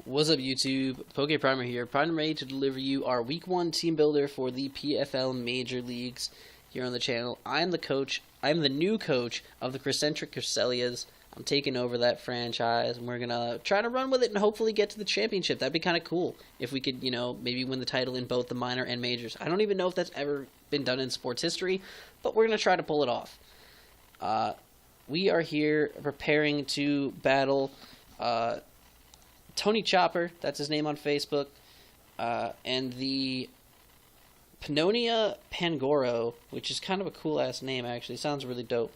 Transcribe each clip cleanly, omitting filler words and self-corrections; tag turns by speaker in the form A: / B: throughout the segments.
A: What's up, YouTube? PokePrimer here, primed and ready to deliver you our Week 1 team builder for the PFL Major Leagues here on the channel. I'm the new coach of the Crescentric Cresselias. I'm taking over that franchise, and we're going to try to run with it and hopefully get to the championship. That'd be kind of cool if we could, maybe win the title in both the minor and majors. I don't even know if that's ever been done in sports history, but we're going to try to pull it off. We are here preparing to battle Tony Chopper, that's his name on Facebook, and the Pannonia Pangoros, which is kind of a cool-ass name, actually. Sounds really dope.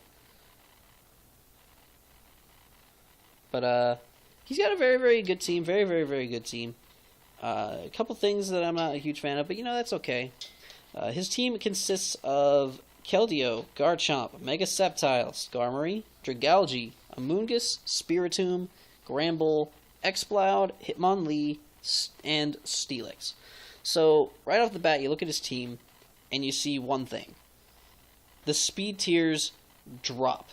A: But he's got a very, very good team. Very, very, very good team. A couple things that I'm not a huge fan of, but, that's okay. His team consists of Keldeo, Garchomp, Mega Sceptile, Skarmory, Dragalge, Amoonguss, Spiritomb, Gramble, Exploud, Hitmonlee, and Steelix. So, right off the bat, you look at his team, and you see one thing. The speed tiers drop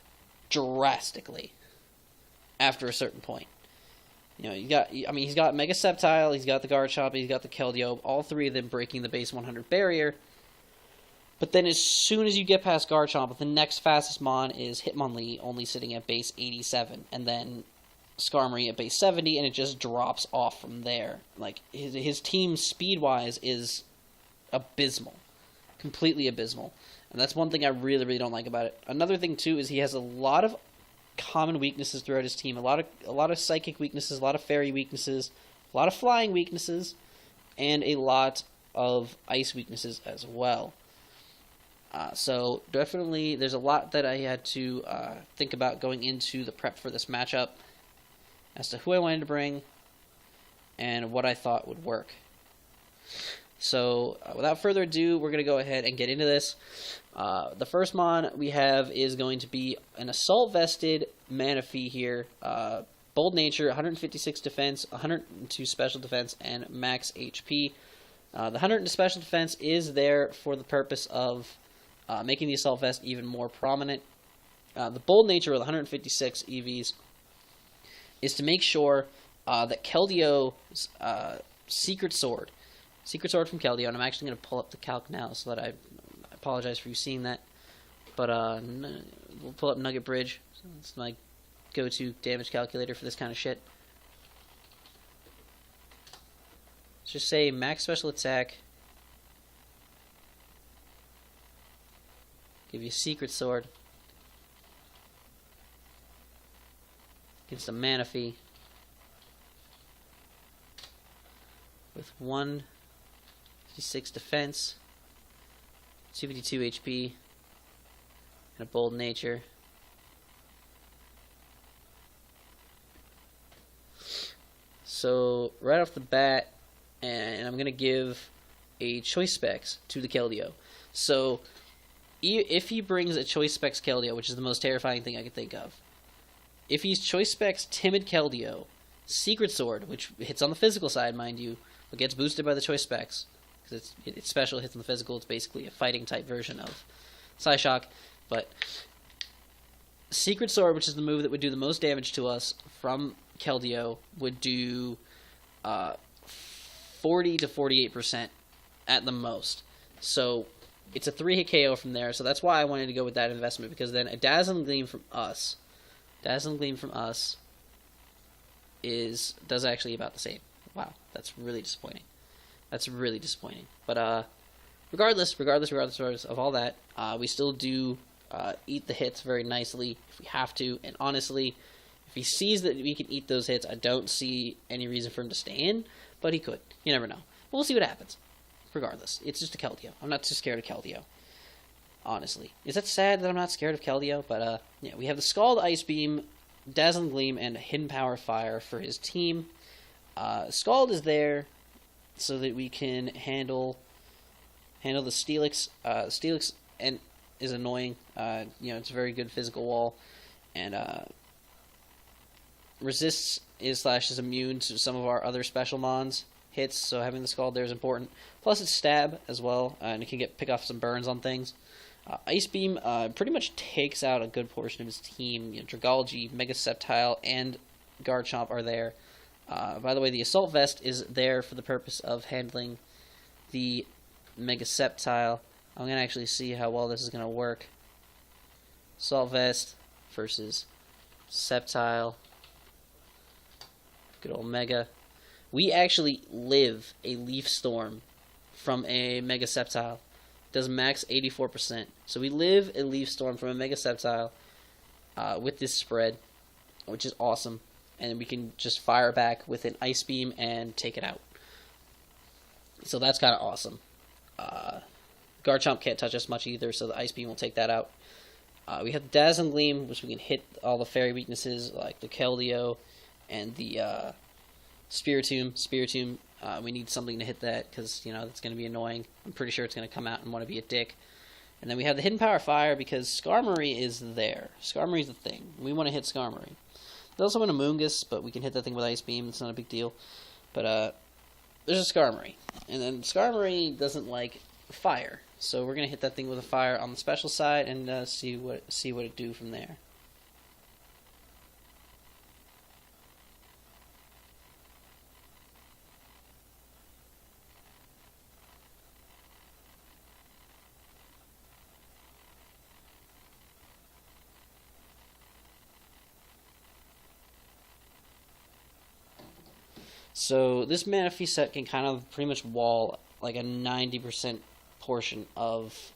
A: drastically after a certain point. He's got Mega Sceptile, he's got the Garchomp, he's got the Keldeo, all three of them breaking the base 100 barrier. But then as soon as you get past Garchomp, the next fastest mon is Hitmonlee, only sitting at base 87, and then Skarmory at base 70, and it just drops off from there. Like, his team speed-wise is abysmal. Completely abysmal. And that's one thing I really, really don't like about it. Another thing, too, is he has a lot of common weaknesses throughout his team. A lot of psychic weaknesses, a lot of fairy weaknesses, a lot of flying weaknesses, and a lot of ice weaknesses as well. So definitely there's a lot that I had to think about going into the prep for this matchup as to who I wanted to bring and what I thought would work. So without further ado, we're going to go ahead and get into this. The first mon we have is going to be an Assault Vested Manaphy here. Bold Nature, 156 defense, 102 special defense, and max HP. The 100 special defense is there for the purpose of making the Assault Vest even more prominent. The Bold Nature with 156 EVs is to make sure that Keldeo's Secret Sword from Keldeo, and I'm actually going to pull up the calc now so that I apologize for you seeing that, but we'll pull up Nugget Bridge. So it's my go-to damage calculator for this kind of shit. Let's just say max special attack, give you Secret Sword against a Manaphy with 156 defense, 252 HP, and a Bold Nature. So right off the bat, and I'm going to give a Choice Specs to the Keldeo. So if he brings a Choice Specs Keldeo, which is the most terrifying thing I could think of, if he's Choice Specs Timid Keldeo, Secret Sword, which hits on the physical side, mind you, but gets boosted by the Choice Specs, because it's special, hits on the physical, it's basically a fighting type version of Psyshock, but Secret Sword, which is the move that would do the most damage to us from Keldeo, would do 40 to 48% at the most. So it's a 3-hit KO from there, so that's why I wanted to go with that investment, because then a Dazzling Gleam from us does actually about the same. Wow, that's really disappointing. But regardless of all that, we still do eat the hits very nicely if we have to. And honestly, if he sees that we can eat those hits, I don't see any reason for him to stay in. But he could. You never know. We'll see what happens. Regardless, it's just a Keldeo. I'm not too scared of Keldeo. Honestly, is that sad that I'm not scared of Keldeo? But yeah, we have the Scald Ice Beam, Dazzling Gleam, and Hidden Power Fire for his team. Scald is there so that we can handle the Steelix. Steelix is annoying. It's a very good physical wall, and resists is immune to some of our other special mons hits. So having the Scald there is important. Plus it's stab as well, and it can pick off some burns on things. Ice Beam pretty much takes out a good portion of his team. Dragalge, Mega Sceptile, and Garchomp are there. By the way, the Assault Vest is there for the purpose of handling the Mega Sceptile. I'm going to actually see how well this is going to work. Assault Vest versus Sceptile. Good old Mega. We actually live a Leaf Storm from a Mega Sceptile. Does max 84%. So we live a Leaf Storm from a Mega Sceptile with this spread, which is awesome. And we can just fire back with an Ice Beam and take it out. So that's kind of awesome. Garchomp can't touch us much either, so the Ice Beam will take that out. We have the Dazzling Gleam, which we can hit all the fairy weaknesses like the Keldeo and the Spiritomb. Spiritomb, we need something to hit that because, you know, that's going to be annoying. I'm pretty sure it's going to come out and want to be a dick. And then we have the Hidden Power Fire because Skarmory is there. Skarmory's the thing. We want to hit Skarmory. There's also an Amoonguss, but we can hit that thing with Ice Beam. It's not a big deal. But there's a Skarmory. And then Skarmory doesn't like fire. So we're going to hit that thing with a fire on the special side and see what it do from there. So this Manaphy set can kind of pretty much wall like a 90% portion of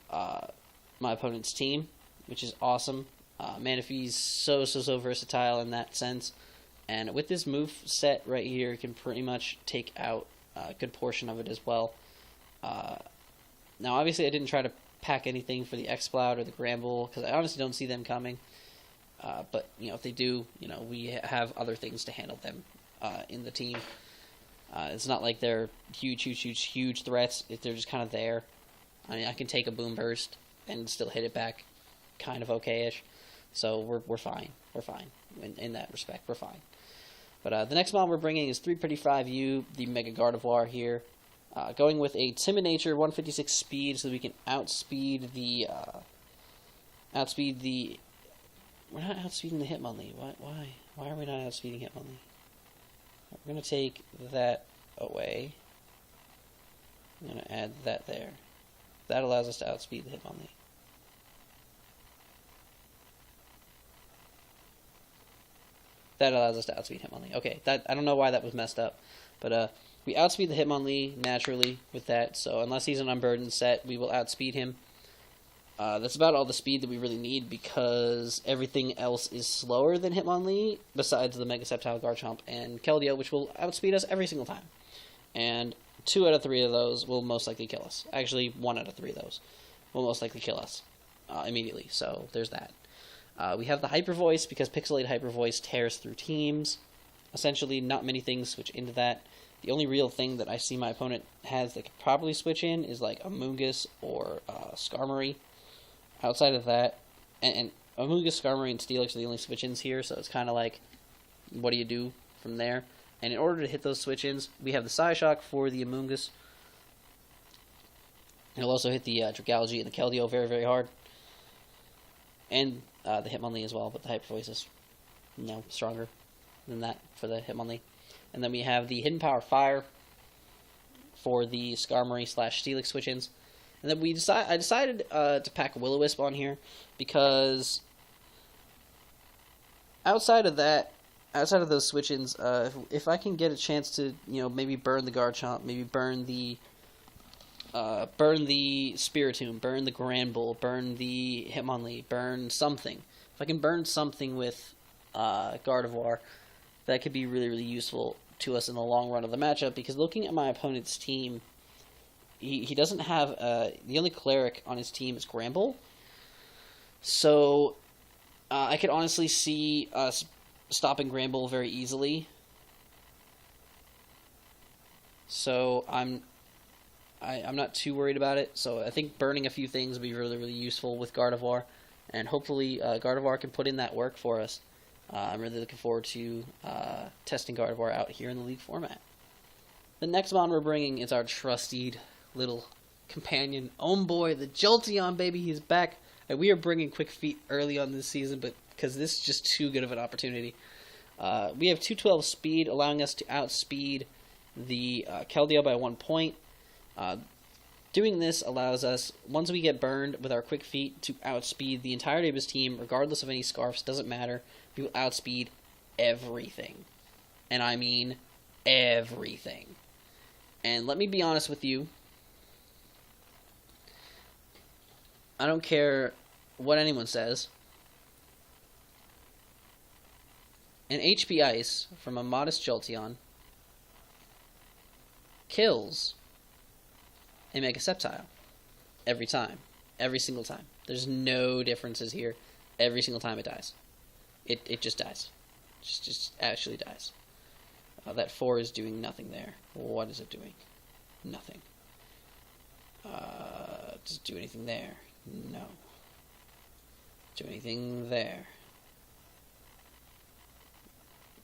A: my opponent's team, which is awesome. Manaphy's so versatile in that sense, and with this move set right here, it can pretty much take out a good portion of it as well. Now, obviously, I didn't try to pack anything for the Exploud or the Granbull because I honestly don't see them coming. But you know, if they do, you know, we have other things to handle them in the team. It's not like they're huge threats. They're just kind of there. I mean, I can take a Boom Burst and still hit it back kind of okay-ish. So we're fine. We're fine. In that respect, we're fine. But the next mod we're bringing is 355U, the Mega Gardevoir here. Going with a Timid Nature, 156 speed, so that we can outspeed the... We're not outspeeding the Hitmonlee. Why? Why are we not outspeeding Hitmonlee? We're going to take that away. I'm going to add that there. That allows us to outspeed the Hitmonlee. That allows us to outspeed Hitmonlee. Okay, I don't know why that was messed up. But we outspeed the Hitmonlee naturally with that. So unless he's an Unburdened set, we will outspeed him. That's about all the speed that we really need because everything else is slower than Hitmonlee besides the Mega Sceptile, Garchomp, and Keldeo, which will outspeed us every single time. And 2 out of 3 of those will most likely kill us. Actually, 1 out of 3 of those will most likely kill us immediately. So there's that. We have the Hyper Voice because Pixelated Hyper Voice tears through teams. Essentially, not many things switch into that. The only real thing that I see my opponent has that could probably switch in is like Amoonguss or Skarmory. Outside of that, and Amoonguss, Skarmory, and Steelix are the only switch-ins here, so it's kind of like, what do you do from there? And in order to hit those switch-ins, we have the Psyshock for the Amoonguss. It'll also hit the Dragalge and the Keldeo very, very hard. And the Hitmonlee as well, but the Hyper Voice is, you know, stronger than that for the Hitmonlee. And then we have the Hidden Power Fire for the Skarmory/Steelix switch-ins. And then I decided to pack Will-O-Wisp on here because outside of those switch-ins, if I can get a chance to, you know, maybe burn the Garchomp, maybe burn the Spiritomb, burn the Granbull, burn the Hitmonlee, burn something. If I can burn something with Gardevoir, that could be really, really useful to us in the long run of the matchup because looking at my opponent's team, he doesn't have, the only cleric on his team is Granbull. So, I could honestly see us stopping Granbull very easily. So, I'm not too worried about it. So, I think burning a few things would be really, really useful with Gardevoir. And hopefully, Gardevoir can put in that work for us. I'm really looking forward to testing Gardevoir out here in the League format. The next mon we're bringing is our trusted little companion. Oh boy, the Jolteon, baby, he's back. And we are bringing Quick Feet early on this season, but because this is just too good of an opportunity. We have 212 speed, allowing us to outspeed the Keldeo by 1 point. Doing this allows us, once we get burned with our quick feet, to outspeed the entirety of his team, regardless of any scarfs. Doesn't matter. We will outspeed everything. And I mean everything. And let me be honest with you. I don't care what anyone says. An HP Ice from a modest Jolteon kills a Mega Sceptile every time. Every single time. There's no differences here. Every single time it dies. It just dies. Just actually dies. That 4 is doing nothing there. What is it doing? Nothing. Does it do anything there? No. Do anything there?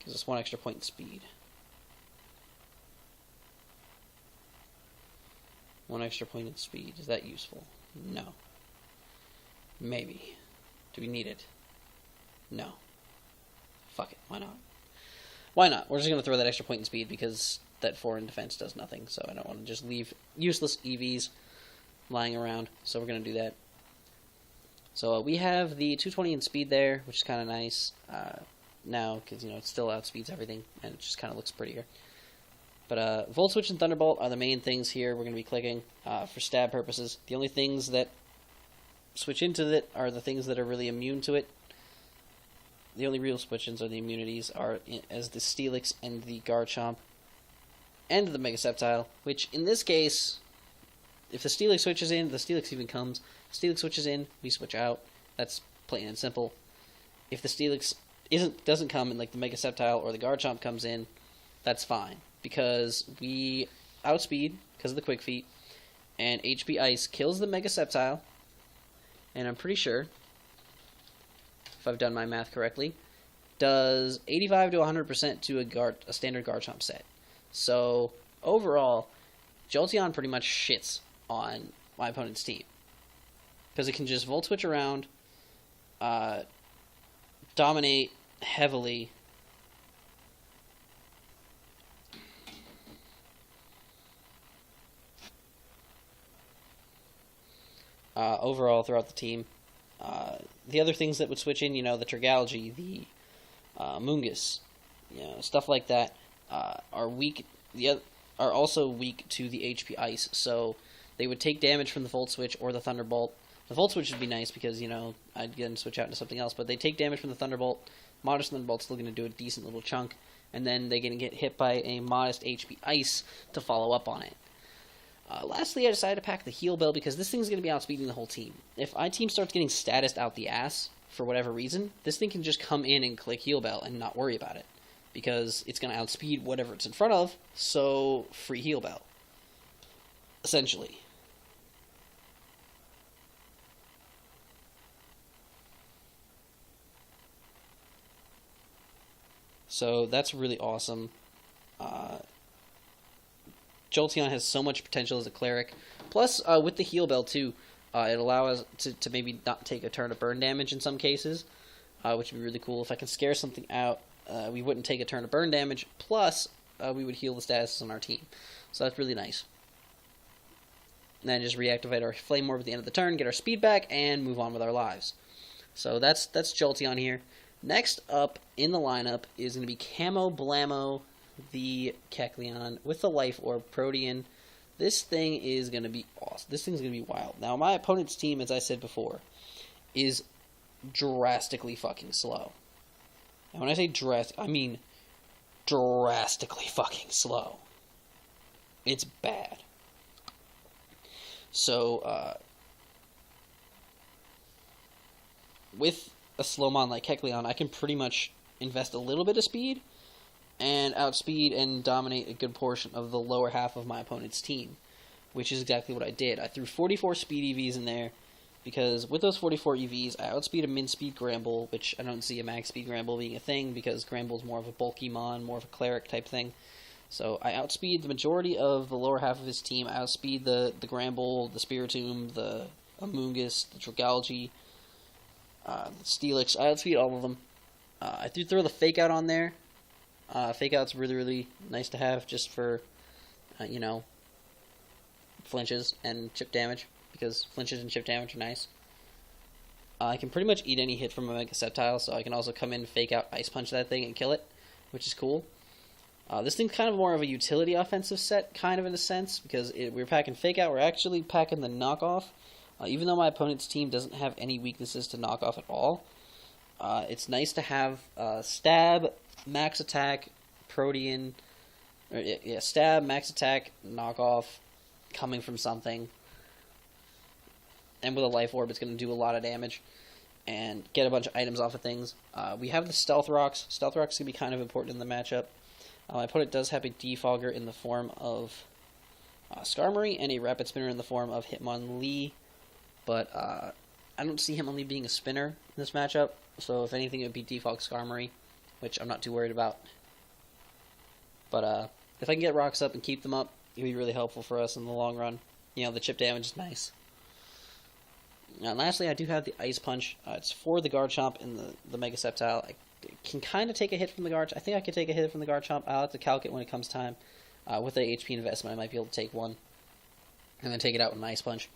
A: Gives us 1 extra point in speed. 1 extra point in speed. Is that useful? No. Maybe. Do we need it? No. Fuck it. Why not? Why not? We're just going to throw that extra point in speed because that 4 in defense does nothing, so I don't want to just leave useless EVs lying around, so we're going to do that. So we have the 220 in speed there, which is kind of nice now, because it still outspeeds everything, and it just kind of looks prettier. But Volt Switch and Thunderbolt are the main things here we're going to be clicking for stab purposes. The only things that switch into it are the things that are really immune to it. The only real switch-ins are the immunities, as the Steelix and the Garchomp and the Mega Sceptile, which in this case, if the Steelix switches in, the Steelix even comes. If Steelix switches in, we switch out. That's plain and simple. If the Steelix doesn't come and like the Mega Sceptile or the Garchomp comes in, that's fine, because we outspeed because of the Quick Feet, and HP Ice kills the Mega Sceptile, and I'm pretty sure, if I've done my math correctly, does 85 to 100% to a standard Garchomp set. So, overall, Jolteon pretty much shits on my opponent's team, because it can just Volt Switch around, dominate heavily, overall throughout the team. The other things that would switch in, the Tergalgy, the Mungus, stuff like that, are weak. Are also weak to the HP Ice, so they would take damage from the Volt Switch or the Thunderbolt. The Volt Switch would be nice because, I'd get and switch out into something else, but they take damage from the Thunderbolt. Modest Thunderbolt's still going to do a decent little chunk, and then they're going to get hit by a modest HP Ice to follow up on it. Lastly, I decided to pack the Heal Bell because this thing's going to be outspeeding the whole team. If my team starts getting statused out the ass, for whatever reason, this thing can just come in and click Heal Bell and not worry about it, because it's going to outspeed whatever it's in front of, so free Heal Bell, essentially. So that's really awesome. Jolteon has so much potential as a cleric. Plus, with the Heal Bell, too, it allows us to maybe not take a turn of burn damage in some cases, which would be really cool. If I can scare something out, we wouldn't take a turn of burn damage, plus we would heal the statuses on our team. So that's really nice. And then just reactivate our Flame Orb at the end of the turn, get our speed back, and move on with our lives. So that's Jolteon here. Next up in the lineup is going to be Camo Blamo, the Kecleon, with the Life Orb Protean. This thing is going to be awesome. This thing's going to be wild. Now, my opponent's team, as I said before, is drastically fucking slow. And when I say drastic, I mean drastically fucking slow. It's bad. So, with a Slowmon like Kecleon, I can pretty much invest a little bit of speed and outspeed and dominate a good portion of the lower half of my opponent's team, which is exactly what I did. I threw 44 speed EVs in there, because with those 44 EVs, I outspeed a min-speed Gramble, which I don't see a max-speed Gramble being a thing, because Gramble's more of a bulky mon, more of a cleric type thing. So I outspeed the majority of the lower half of his team. I outspeed the Gramble, the Spiritomb, the Amoonguss, the Dragalge, the Steelix. I outspeed all of them. I threw the Fake Out on there, Fake Out's really nice to have just for, you know, flinches and chip damage, because flinches and chip damage are nice. I can pretty much eat any hit from a Mega Sceptile, so I can also come in, Fake Out, Ice Punch that thing, and kill it, which is cool. This thing's kind of more of a utility offensive set, kind of in a sense, because we're packing Fake Out, we're actually packing the knockoff. Even though my opponent's team doesn't have any weaknesses to knockoff at all, it's nice to have Stab, Max Attack, Protean, or, yeah, Stab, Max Attack, knockoff, coming from something. And with a Life Orb, it's going to do a lot of damage and get a bunch of items off of things. We have the Stealth Rocks. Stealth Rocks can be kind of important in the matchup. My opponent does have a Defogger in the form of Skarmory and a Rapid Spinner in the form of Hitmonlee. But I don't see Hitmonlee being a spinner in this matchup. So if anything, it would be Defog Skarmory, which I'm not too worried about. But if I can get rocks up and keep them up, it would be really helpful for us in the long run. You know, the chip damage is nice. And lastly, I do have the Ice Punch. It's for the Garchomp and the Mega Sceptile. I can kind of take a hit from the Garchomp. I think I could take a hit from the Garchomp. I'll have to calc it when it comes time. With the HP investment, I might be able to take one. And then take it out with an Ice Punch.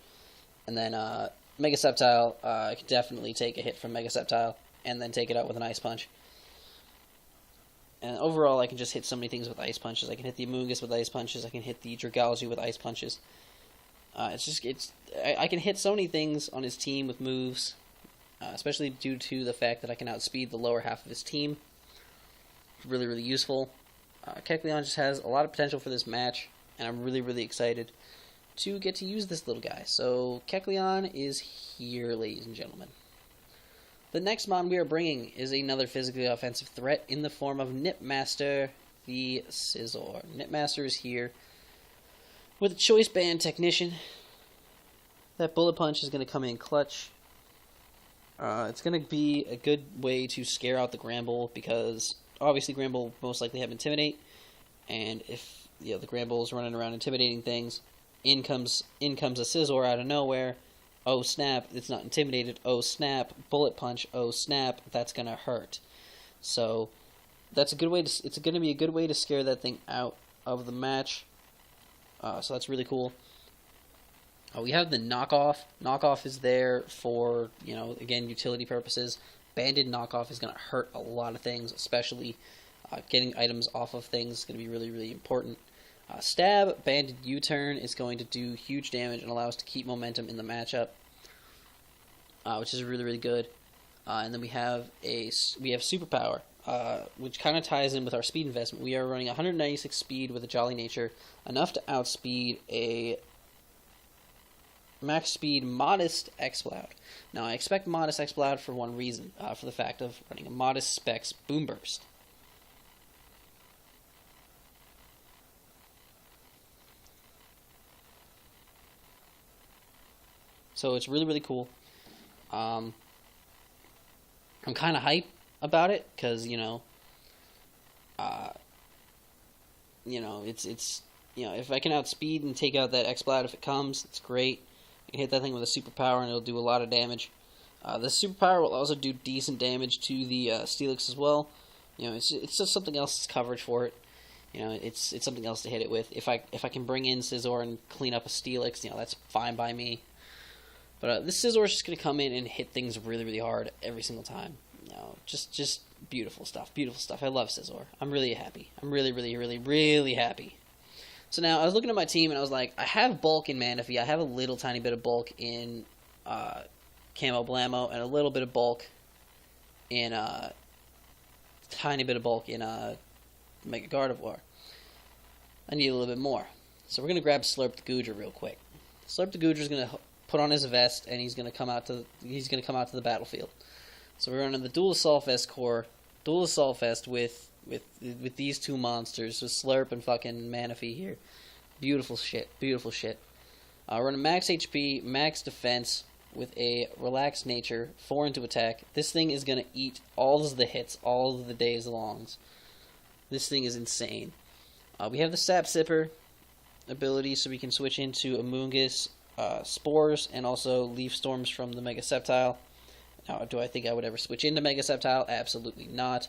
A: And then Mega Sceptile, I could definitely take a hit from Mega Sceptile. And then take it out with an Ice Punch. And overall, I can just hit so many things with Ice Punches. I can hit the Amoonguss with Ice Punches. I can hit the Dragalge with Ice Punches. I can hit so many things on his team with moves, especially due to the fact that I can outspeed the lower half of his team. It's really useful. Kecleon just has a lot of potential for this match, and I'm really excited to get to use this little guy. So Kecleon is here, ladies and gentlemen. The next mon we are bringing is another physically offensive threat in the form of Nipmaster, the Scizor. Nipmaster is here with a Choice Band Technician. That Bullet Punch is going to come in clutch. It's going to be a good way to scare out the Gramble, because obviously Gramble will most likely have Intimidate, and if the Gramble is running around intimidating things, in comes a Scizor out of nowhere. Oh snap, it's not intimidated. Oh snap, Bullet Punch. Oh snap, that's going to hurt. So that's a good way to. It's going to be a good way to scare that thing out of the match. So that's really cool. We have the Knockoff. Knockoff is there for, again, utility purposes. Banded Knockoff is going to hurt a lot of things, especially getting items off of things is going to be really important. Stab, Banded U-Turn is going to do huge damage and allow us to keep momentum in the matchup, which is really good. And then we have Superpower, which kind of ties in with our speed investment. We are running 196 speed with a Jolly Nature, enough to outspeed a max speed Modest Exploud. Now, I expect Modest Exploud for one reason, for the fact of running a Modest Specs Boom Burst. So it's really cool. I'm kind of hype about it, because if I can outspeed and take out that Exploud if it comes, it's great. I can hit that thing with a Superpower and it'll do a lot of damage. The Superpower will also do decent damage to the Steelix as well. It's just something else's coverage for it. It's something else to hit it with. If I can bring in Scizor and clean up a Steelix, that's fine by me. But this Scizor is just going to come in and hit things really hard every single time. Just beautiful stuff. Beautiful stuff. I love Scizor. I'm really happy. I'm really happy. So now, I was looking at my team, and I was like, I have bulk in Manaphy. I have a little tiny bit of bulk in Camo Blammo, and a little bit of bulk in Mega Gardevoir. I need a little bit more. So we're going to grab Slurp the Goodra real quick. Slurp the Goodra is going to put on his vest, and he's going to come out to the battlefield. So we're running the Dual Assault Vest core, Dual Assault Vest with these two monsters, with Slurp and fucking Manaphy here. Beautiful shit. We're running max HP, max defense with a relaxed nature, 4 into attack. This thing is going to eat all of the hits, all of the days longs. This thing is insane. We have the Sap Sipper ability, so we can switch into Amoonguss, Spores, and also Leaf Storms from the Mega Sceptile. Now, do I think I would ever switch into Mega Sceptile? Absolutely not.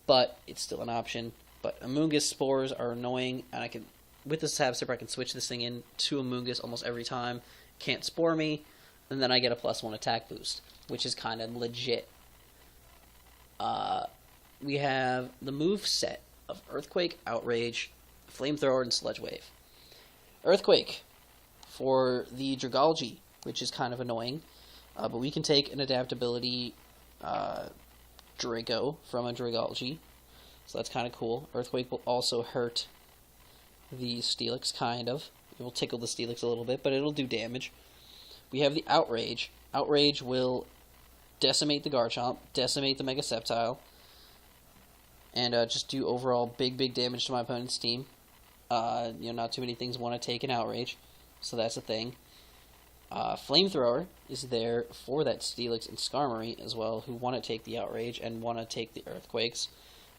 A: But it's still an option. But Amoonguss spores are annoying, and I can, with the Stab Sipper, I can switch this thing in to Amoonguss almost every time. Can't spore me, and then I get a +1 attack boost, which is kind of legit. We have the move set of Earthquake, Outrage, Flamethrower, and Sludge Wave. Earthquake for the Dragalge, which is kind of annoying, but we can take an adaptability Draco from a Dragalge, so that's kind of cool. Earthquake will also hurt the Steelix, kind of. It will tickle the Steelix a little bit, but it'll do damage. We have the Outrage. Outrage will decimate the Garchomp, decimate the Mega Sceptile, and just do overall big damage to my opponent's team. Not too many things want to take an Outrage, so that's a thing. Flamethrower is there for that Steelix and Skarmory as well, who want to take the Outrage and want to take the Earthquakes.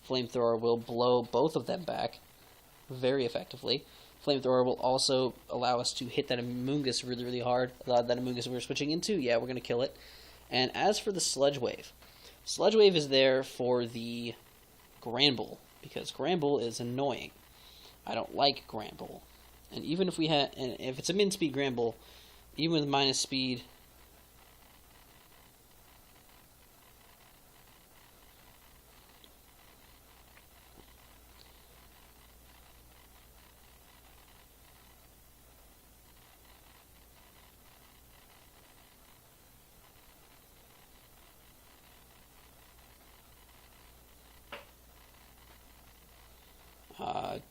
A: Flamethrower will blow both of them back very effectively. Flamethrower will also allow us to hit that Amoonguss really hard. That Amoonguss we were switching into, yeah, we're going to kill it. And as for the Sludge Wave is there for the Granbull, because Granbull is annoying. I don't like Granbull. And even if if it's a min-speed Granbull, even with minus speed,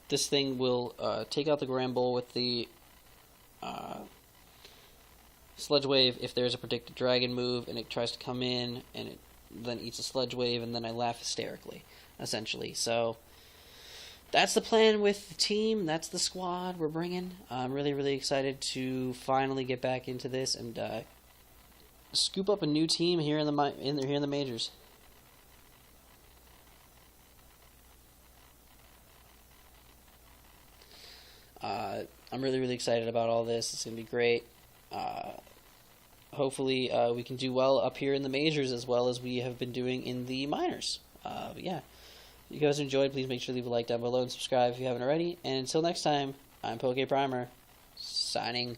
A: this thing will take out the Granbull with the Sludge Wave if there's a predicted Dragon move and it tries to come in and it then eats a Sludge Wave, and then I laugh hysterically, essentially. So that's the plan with the team. That's the squad we're bringing. I'm really excited to finally get back into this and scoop up a new team here in the majors. I'm really excited about all this. It's going to be great. Hopefully, we can do well up here in the majors as well as we have been doing in the minors. But yeah, if you guys enjoyed, please make sure to leave a like down below and subscribe if you haven't already. And until next time, I'm PokePrimer, signing